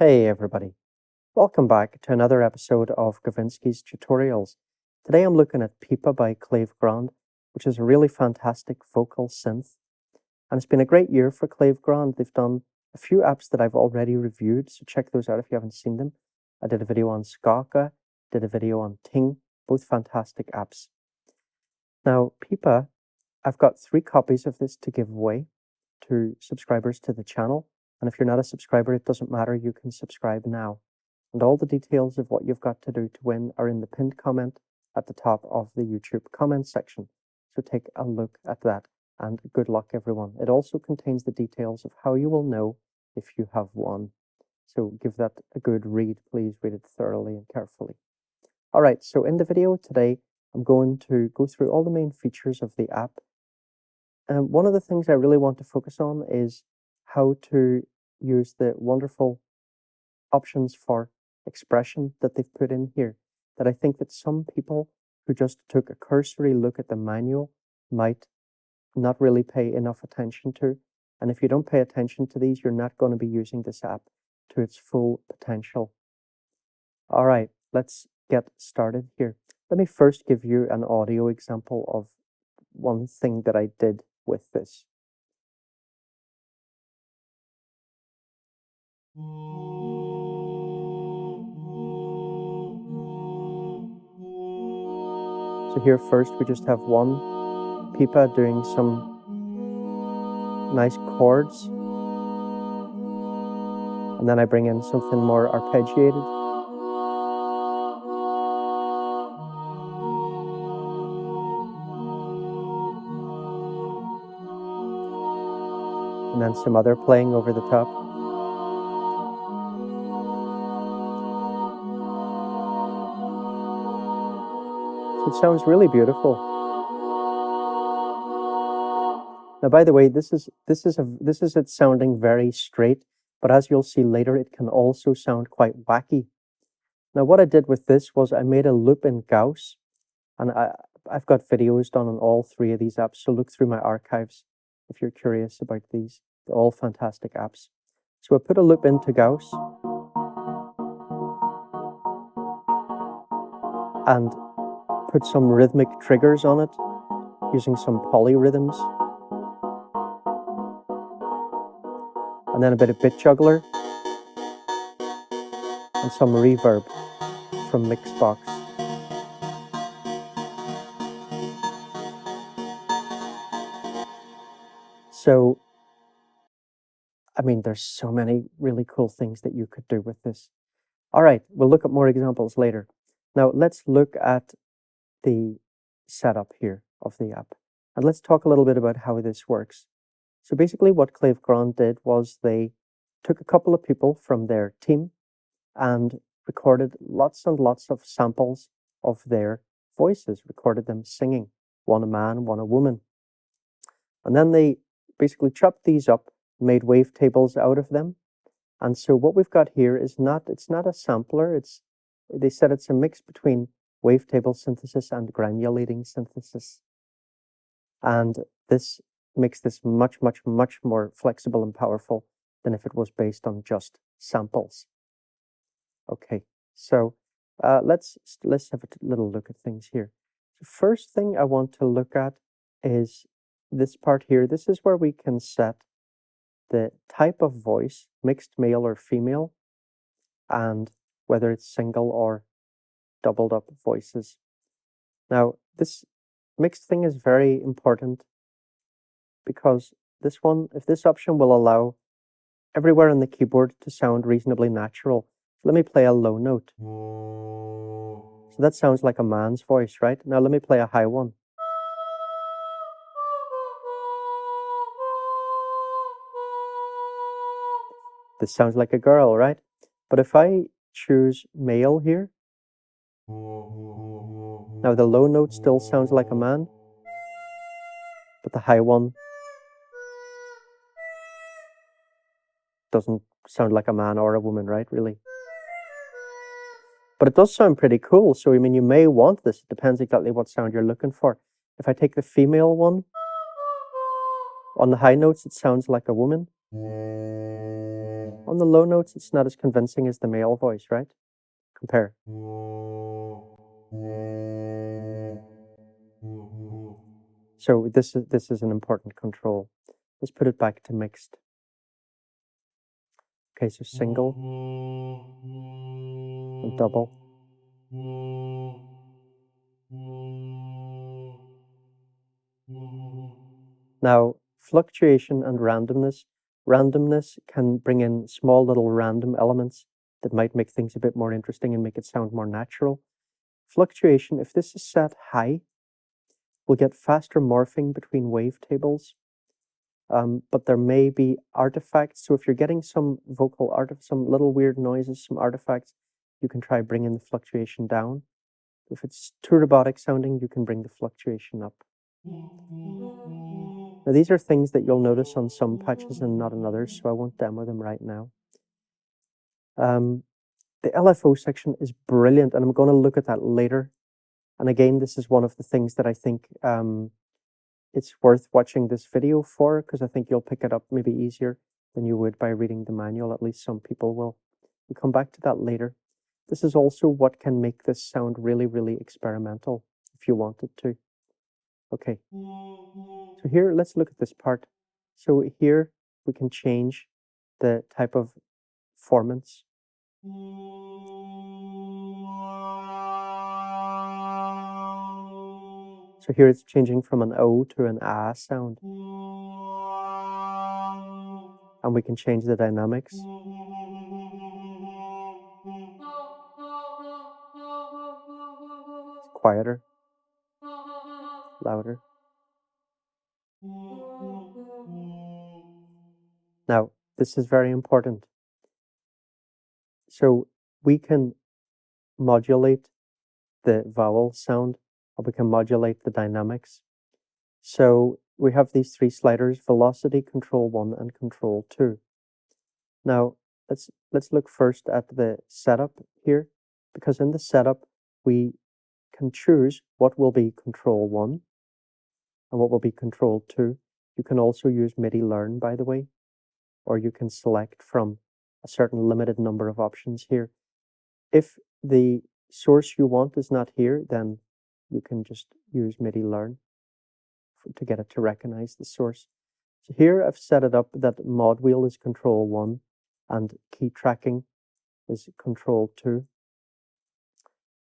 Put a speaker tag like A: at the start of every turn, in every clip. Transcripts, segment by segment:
A: Hey everybody, welcome back to another episode of Gavinsky's Tutorials. Today I'm looking at Pipa by Klevgrand, which is a really fantastic vocal synth. And it's been a great year for Klevgrand. They've done a few apps that I've already reviewed, so check those out if you haven't seen them. I did a video on Skaka, did a video on Ting, both fantastic apps. Now, Pipa, I've got 3 copies of this to give away to subscribers to the channel. And if you're not a subscriber, it doesn't matter, you can subscribe now. And all the details of what you've got to do to win are in the pinned comment at the top of the YouTube comment section. So take a look at that and good luck everyone. It also contains the details of how you will know if you have won. So give that a good read, please read it thoroughly and carefully. All right, so in the video today, I'm going to go through all the main features of the app. And one of the things I really want to focus on is how to use the wonderful options for expression that they've put in here, that I think that some people who just took a cursory look at the manual might not really pay enough attention to. And if you don't pay attention to these, you're not going to be using this app to its full potential. All right, let's get started here. Let me first give you an audio example of one thing that I did with this. So here first we just have one pipa doing some nice chords, and then I bring in something more arpeggiated. And then some other playing over the top. So it sounds really beautiful. Now, by the way, this is it sounding very straight, but as you'll see later, it can also sound quite wacky. Now, what I did with this was I made a loop in Gauss, and I've got videos done on all 3 of these apps, so look through my archives if you're curious about these. They're all fantastic apps. So I put a loop into Gauss and put some rhythmic triggers on it using some polyrhythms. And then a bit of bit juggler and some reverb from Mixbox. So, I mean, there's so many really cool things that you could do with this. All right, we'll look at more examples later. Now, let's look at the setup here of the app. And let's talk a little bit about how this works. So basically what Klevgrand did was they took a couple of people from their team and recorded lots and lots of samples of their voices, recorded them singing, one a man, one a woman. And then they basically chopped these up, made wavetables out of them. And so what we've got here is it's not a sampler, they said it's a mix between wavetable synthesis and granulating synthesis. And this makes this much, much, much more flexible and powerful than if it was based on just samples. Okay, so let's have a little look at things here. The first thing I want to look at is this part here. This is where we can set the type of voice, mixed male or female, and whether it's single or doubled up voices. Now, this mixed thing is very important because if this option will allow everywhere on the keyboard to sound reasonably natural. Let me play a low note. So that sounds like a man's voice, right? Now let me play a high one. This sounds like a girl, right? But if I choose male here, now the low note still sounds like a man, but the high one doesn't sound like a man or a woman, right? Really. But it does sound pretty cool. So, I mean, you may want this. It depends exactly what sound you're looking for. If I take the female one, on the high notes, it sounds like a woman. On the low notes, it's not as convincing as the male voice, right? Compare. So this is an important control. Let's put it back to mixed. Okay, so single and double. Now, fluctuation and randomness. Randomness can bring in small little random elements that might make things a bit more interesting and make it sound more natural. Fluctuation, if this is set high, we'll get faster morphing between wavetables. But there may be artifacts. So if you're getting some vocal some little weird noises, some artifacts, you can try bringing the fluctuation down. If it's too robotic sounding, you can bring the fluctuation up. Now these are things that you'll notice on some patches and not on others, so I won't demo them right now. The LFO section is brilliant, and I'm going to look at that later. And again, this is one of the things that I think it's worth watching this video for, because I think you'll pick it up maybe easier than you would by reading the manual. At least some people will. We'll come back to that later. This is also what can make this sound really, really experimental if you wanted to. Okay, so here, let's look at this part. So here we can change the type of formants. So here it's changing from an O to an A sound. And we can change the dynamics. It's quieter, louder. Now, this is very important. So we can modulate the vowel sound, or we can modulate the dynamics. So we have these three sliders: velocity, control 1, and control 2. Now, let's look first at the setup here, because in the setup, we can choose what will be control 1 and what will be control 2. You can also use MIDI learn, by the way, or you can select from a certain limited number of options here. If the source you want is not here, then you can just use MIDI learn to get it to recognize the source. So here I've set it up that mod wheel is control 1 and key tracking is control 2.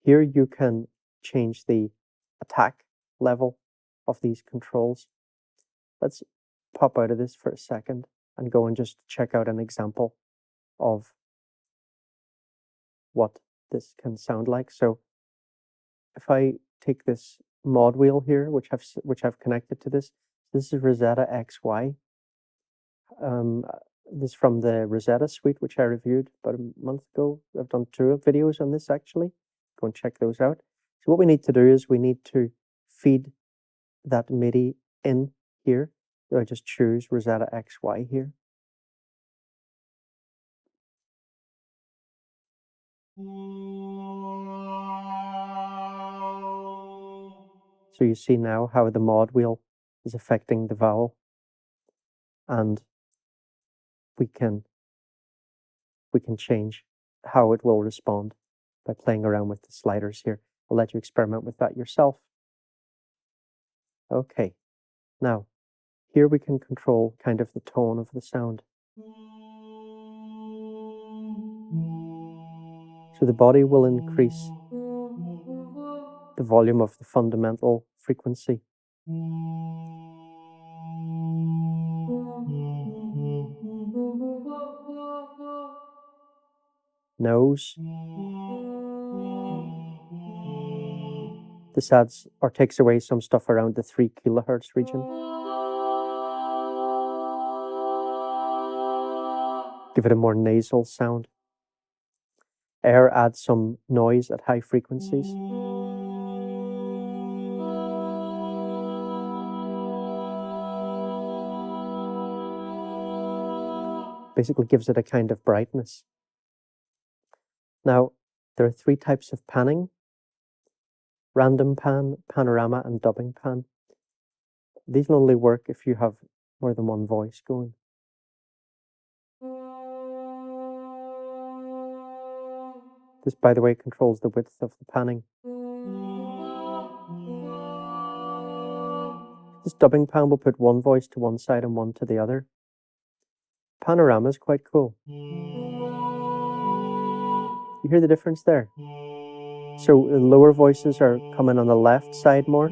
A: Here you can change the attack level of these controls. Let's pop out of this for a second and go and just check out an example of what this can sound like. So if I take this mod wheel here, which I've connected to this is Rosetta XY. This is from the Rosetta suite, which I reviewed about a month ago. I've done 2 videos on this actually. Go and check those out. So what we need to do is we need to feed that MIDI in here. So I just choose Rosetta XY here. So you see now how the mod wheel is affecting the vowel, and we can change how it will respond by playing around with the sliders here. I'll let you experiment with that yourself. Okay, now here we can control kind of the tone of the sound. So the body will increase the volume of the fundamental frequency. Nose. This adds or takes away some stuff around the 3 kilohertz region. Give it a more nasal sound. Air adds some noise at high frequencies. Basically gives it a kind of brightness. Now, there are 3 types of panning: random pan, panorama, and dubbing pan. These only work if you have more than one voice going. This, by the way, controls the width of the panning. This dubbing pan will put one voice to one side and one to the other. Panorama is quite cool. You hear the difference there? So the lower voices are coming on the left side more,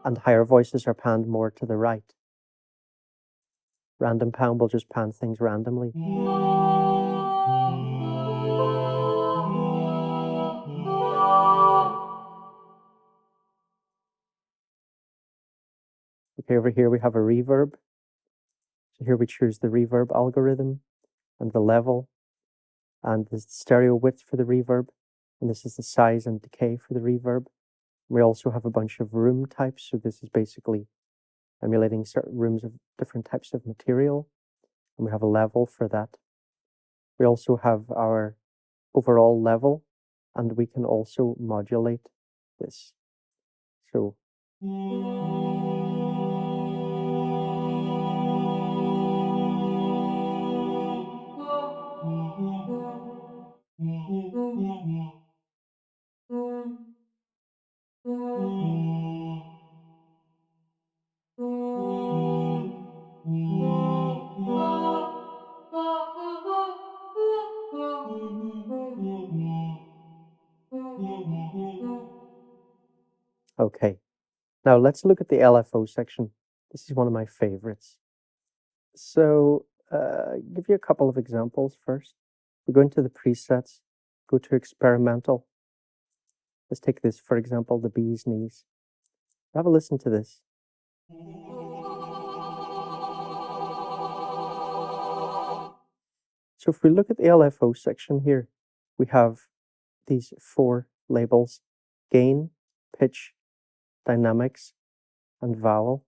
A: and higher voices are panned more to the right. Random pan will just pan things randomly. Okay, over here we have a reverb. So here we choose the reverb algorithm and the level, and the stereo width for the reverb, and this is the size and decay for the reverb. We also have a bunch of room types, so this is basically emulating certain rooms of different types of material, and we have a level for that. We also have our overall level, and we can also modulate this. So okay, now let's look at the LFO section. This is one of my favorites. So give you a couple of examples first. We go into the presets, go to experimental. Let's take this, for example, the bee's knees. Have a listen to this. So if we look at the LFO section here, we have these 4 labels: gain, pitch, dynamics, and vowel.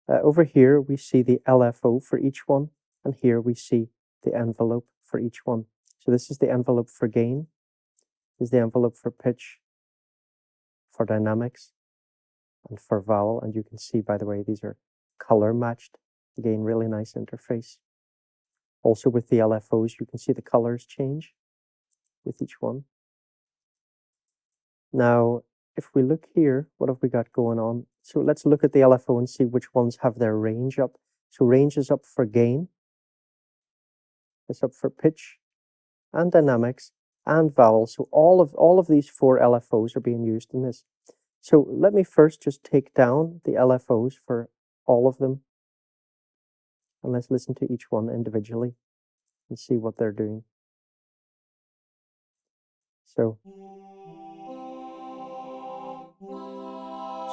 A: Over here, we see the LFO for each one, and here we see the envelope for each one. So this is the envelope for gain, this is the envelope for pitch, for dynamics, and for vowel. And you can see, by the way, these are color matched. Again, really nice interface. Also with the LFOs, you can see the colors change with each one. Now, if we look here, what have we got going on? So let's look at the LFO and see which ones have their range up. So range is up for gain, it's up for pitch, and dynamics, and vowel. So all of these 4 LFOs are being used in this. So let me first just take down the LFOs for all of them, and let's listen to each one individually and see what they're doing. So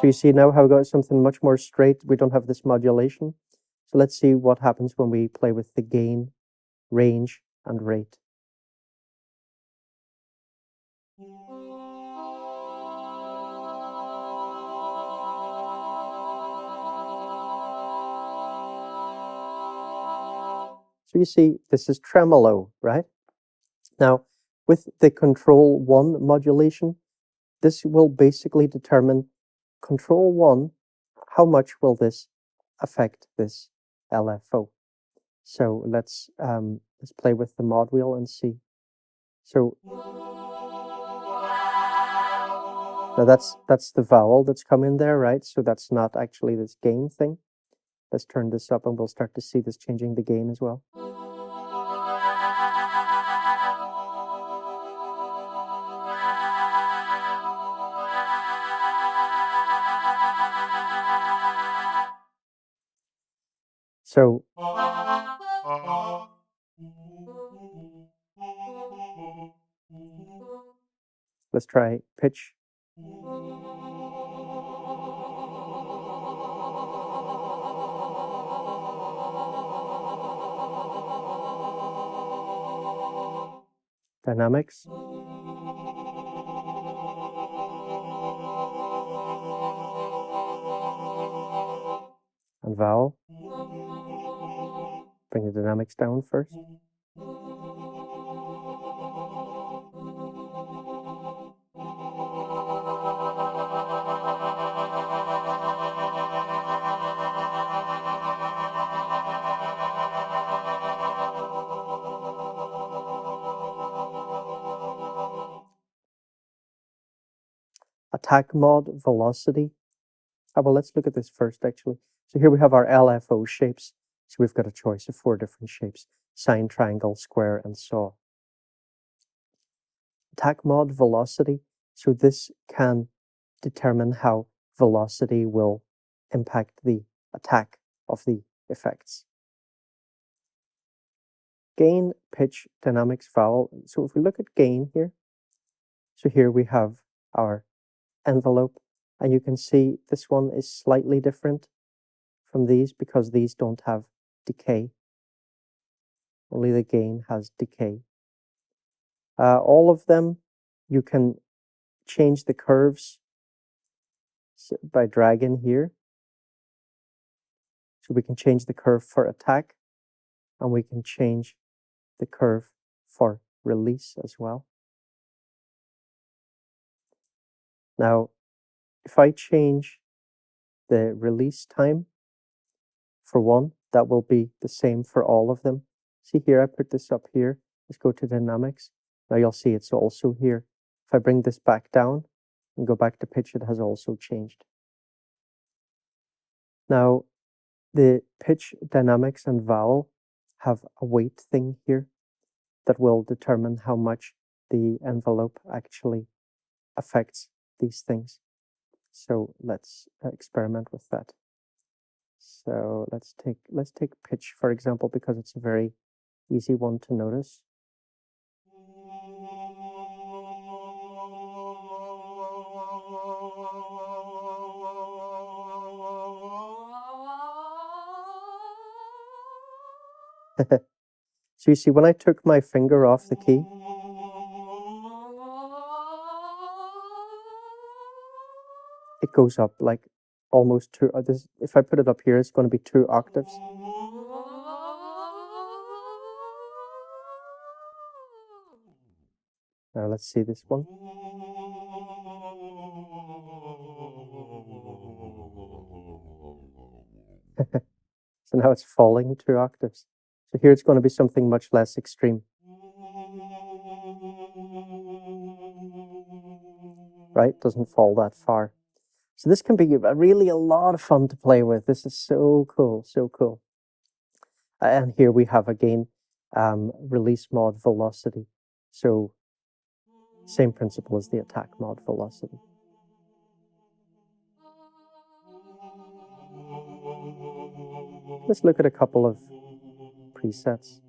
A: you see now how we got something much more straight. We don't have this modulation. So let's see what happens when we play with the gain, range, and rate. So you see, this is tremolo, right? Now, with the control 1 modulation, this will basically determine control 1, how much will this affect this LFO. So let's play with the mod wheel and see. So now that's the vowel that's come in there, right? So that's not actually this gain thing. Let's turn this up and we'll start to see this changing the gain as well. So let's try pitch. Dynamics. And vowel. Bring the dynamics down first. attack mod velocity. Well, let's look at this first, actually. So here we have our LFO shapes. So we've got a choice of 4 different shapes: sine, triangle, square, and saw. Attack mod velocity. So this can determine how velocity will impact the attack of the effects. Gain, pitch, dynamics, vowel. So if we look at gain here, so here we have our envelope, and you can see this one is slightly different from these because these don't have decay. Only the gain has decay. All of them, you can change the curves by dragging here. So we can change the curve for attack, and we can change the curve for release as well. Now, if I change the release time for one, that will be the same for all of them. See here, I put this up here. Let's go to dynamics. Now you'll see it's also here. If I bring this back down and go back to pitch, it has also changed. Now, the pitch, dynamics, and vowel have a weight thing here that will determine how much the envelope actually affects these things. So let's experiment with that. So let's take pitch, for example, because it's a very easy one to notice. So you see, when I took my finger off the key, it goes up like almost 2. If I put it up here, it's going to be 2 octaves. Now let's see this one. So now it's falling 2 octaves. So here it's going to be something much less extreme. Right? Doesn't fall that far. So this can be really a lot of fun to play with. This is so cool, so cool. And here we have again release mod velocity. So same principle as the attack mod velocity. Let's look at a couple of presets.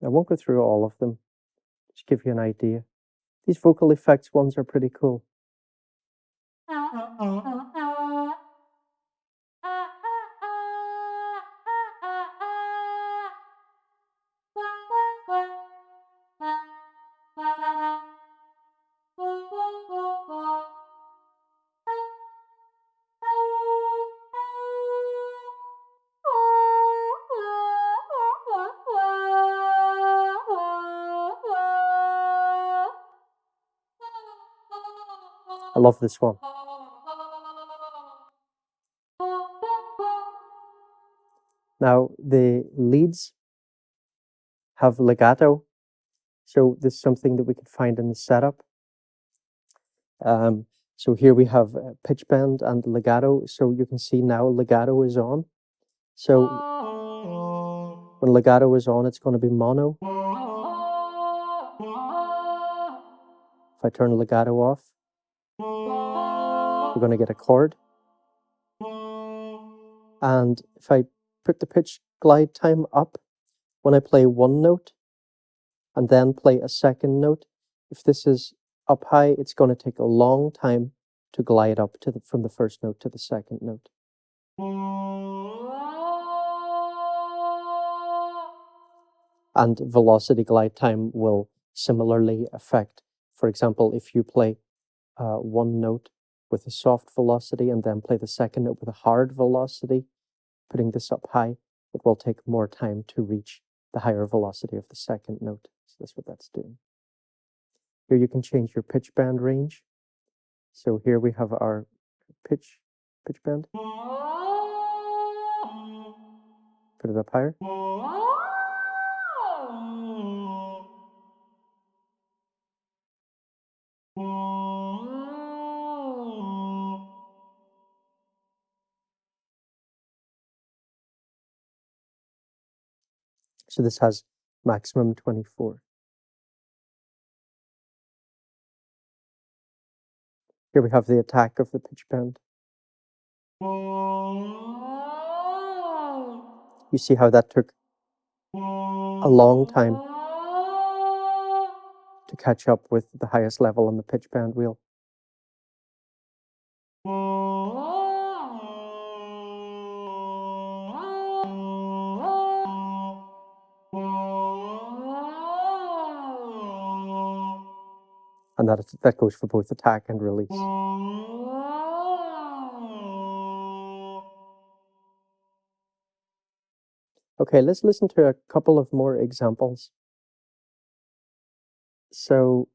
A: I won't go through all of them, just give you an idea. These vocal effects ones are pretty cool. I love this one. Now, the leads have legato. So this is something that we could find in the setup. So here we have pitchbend and legato. So you can see now legato is on. So when legato is on, it's going to be mono. If I turn legato off, we're going to get a chord. And if I put the pitch glide time up, when I play one note and then play a second note, if this is up high, it's going to take a long time to glide up to from the first note to the second note. And velocity glide time will similarly affect. For example, if you play one note with a soft velocity and then play the second note with a hard velocity, putting this up high, it will take more time to reach the higher velocity of the second note. So that's what that's doing. Here you can change your pitch bend range. So here we have our pitch bend. Put it up higher. So this has maximum 24. Here we have the attack of the pitch bend. You see how that took a long time to catch up with the highest level on the pitch bend wheel. And that goes for both attack and release. Okay, let's listen to a couple of more examples. So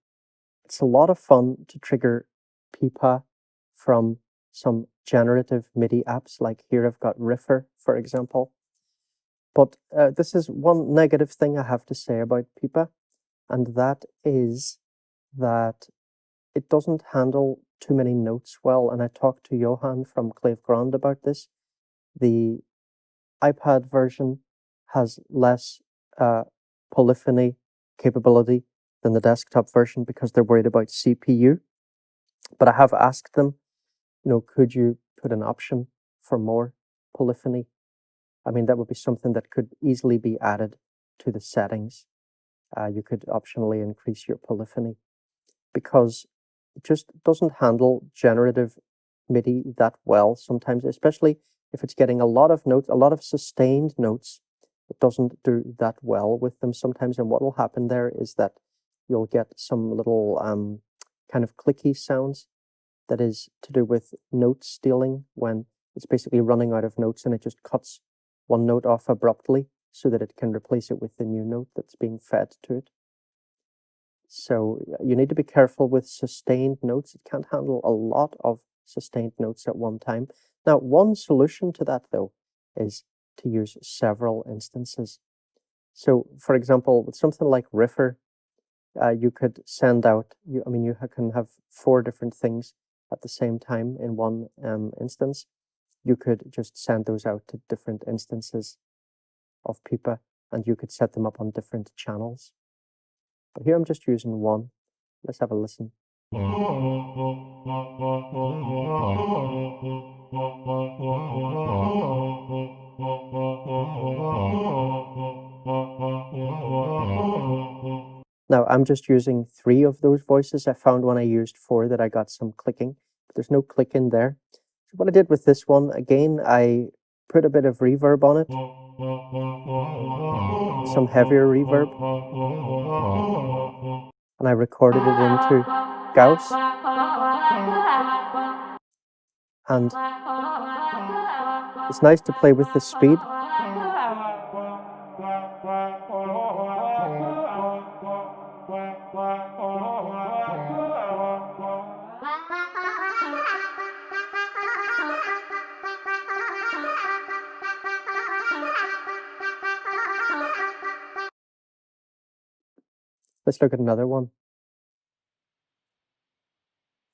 A: it's a lot of fun to trigger Pipa from some generative MIDI apps, like here I've got Riffer, for example. But this is one negative thing I have to say about Pipa, and that is that it doesn't handle too many notes well. And I talked to Johan from Klevgrand about this. The iPad version has less polyphony capability than the desktop version because they're worried about CPU. But I have asked them, could you put an option for more polyphony? I mean, that would be something that could easily be added to the settings. You could optionally increase your polyphony because it just doesn't handle generative MIDI that well sometimes, especially if it's getting a lot of notes, a lot of sustained notes. It doesn't do that well with them sometimes. And what will happen there is that you'll get some little kind of clicky sounds. That is to do with note stealing, when it's basically running out of notes and it just cuts one note off abruptly so that it can replace it with the new note that's being fed to it. So you need to be careful with sustained notes. It can't handle a lot of sustained notes at one time. Now, one solution to that, though, is to use several instances. So, for example, with something like Riffer, you could send out, you can have 4 different things at the same time in one instance. You could just send those out to different instances of Pipa, and you could set them up on different channels. But here I'm just using one. Let's have a listen. Now, I'm just using 3 of those voices. I found when I used 4 that I got some clicking, but there's no click in there. So what I did with this one, again, I put a bit of reverb on it, some heavier reverb, and I recorded it into Gauss. And it's nice to play with the speed. Let's look at another one.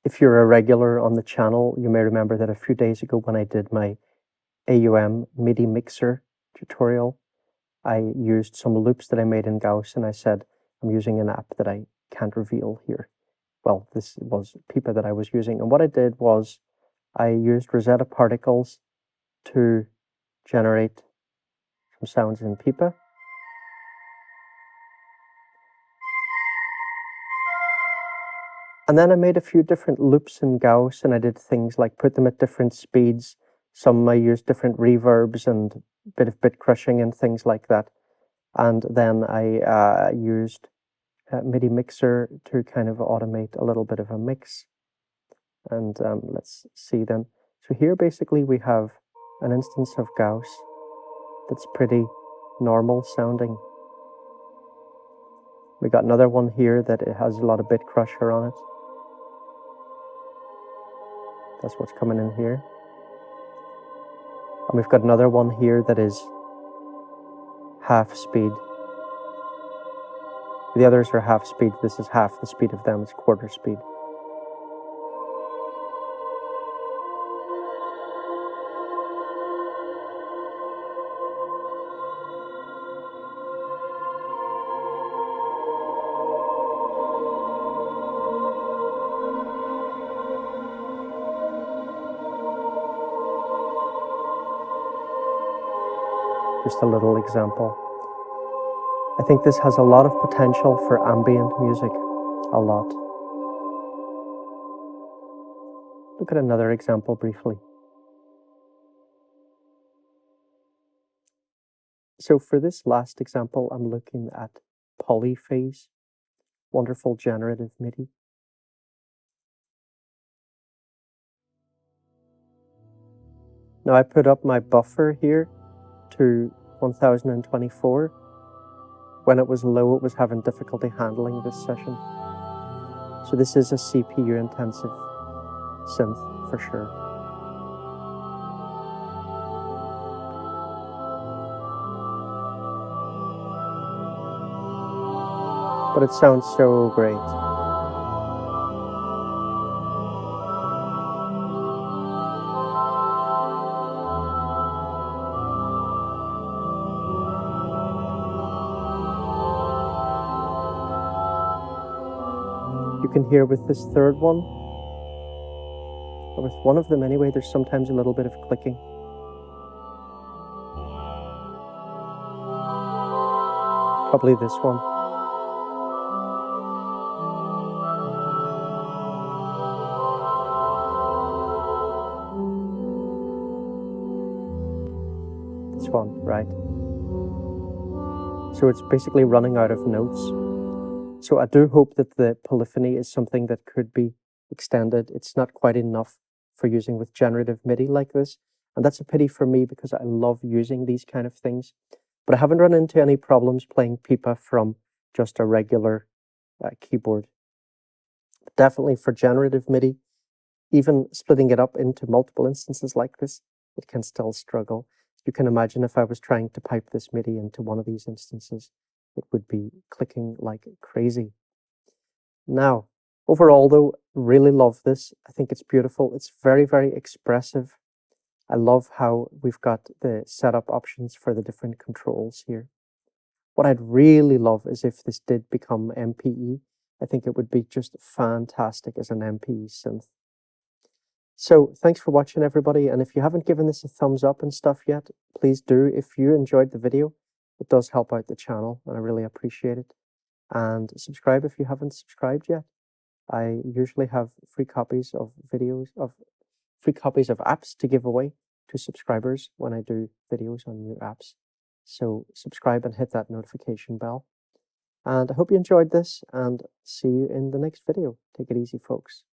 A: If you're a regular on the channel, you may remember that a few days ago when I did my AUM MIDI mixer tutorial, I used some loops that I made in Gauss, and I said I'm using an app that I can't reveal here. Well, this was Pipa that I was using, and what I did was I used Rosetta particles to generate some sounds in Pipa. And then I made a few different loops in Gauss, and I did things like put them at different speeds. Some I used different reverbs and a bit of bit crushing and things like that. And then I used a MIDI mixer to kind of automate a little bit of a mix. And let's see then. So here basically we have an instance of Gauss that's pretty normal sounding. We got another one here that it has a lot of bit crusher on it. That's what's coming in here. And we've got another one here that is half speed. The others are half speed. This is half the speed of them. It's quarter speed. Just a little example. I think this has a lot of potential for ambient music. A lot. Look at another example briefly. So for this last example, I'm looking at polyphase, wonderful generative MIDI. Now I put up my buffer here to 1024. When it was low, it was having difficulty handling this session. So this is a CPU intensive synth for sure. But it sounds so great. You can hear with this third one, or with one of them anyway, there's sometimes a little bit of clicking. Probably this one. This one, right. So it's basically running out of notes. So I do hope that the polyphony is something that could be extended. It's not quite enough for using with generative MIDI like this. And that's a pity for me because I love using these kind of things. But I haven't run into any problems playing Pipa from just a regular keyboard. But definitely for generative MIDI, even splitting it up into multiple instances like this, it can still struggle. You can imagine if I was trying to pipe this MIDI into one of these instances, it would be clicking like crazy. Now, overall though, really love this. I think it's beautiful. It's very, very expressive. I love how we've got the setup options for the different controls here. What I'd really love is if this did become MPE. I think it would be just fantastic as an MPE synth. So thanks for watching everybody. And if you haven't given this a thumbs up and stuff yet, please do. If you enjoyed the video, it does help out the channel and I really appreciate it. And subscribe if you haven't subscribed yet. I usually have free copies of apps to give away to subscribers when I do videos on new apps. So subscribe and hit that notification bell. And I hope you enjoyed this and see you in the next video. Take it easy, folks.